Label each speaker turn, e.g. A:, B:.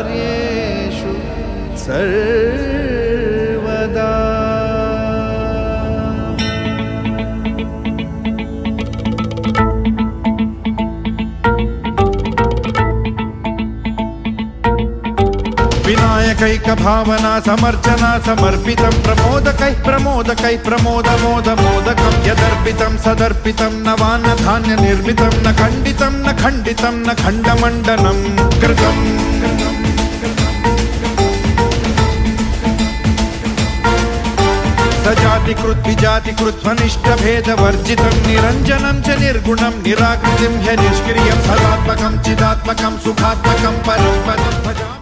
A: सर्वकार्येषु सर्वदा। विनायकैक भावना समर्चना समर्पितं प्रमोदकै प्रमोदकै प्रमोदमोदमोदकं यदर्पितं सदर्पितं नवान्नधान्य निर्मितं न खण्डितं न खण्डितं न खण्डमण्डनं कृतम्। सजातिकृत् विजातिकृत् स्वनिष्ठभेदवर्जितं निरञ्जनं च निर्गुणं निराकृतिं ह्य निष्क्रियं सदात्मकं चिदात्मकं सुखात्मकं परं पदं भजामि।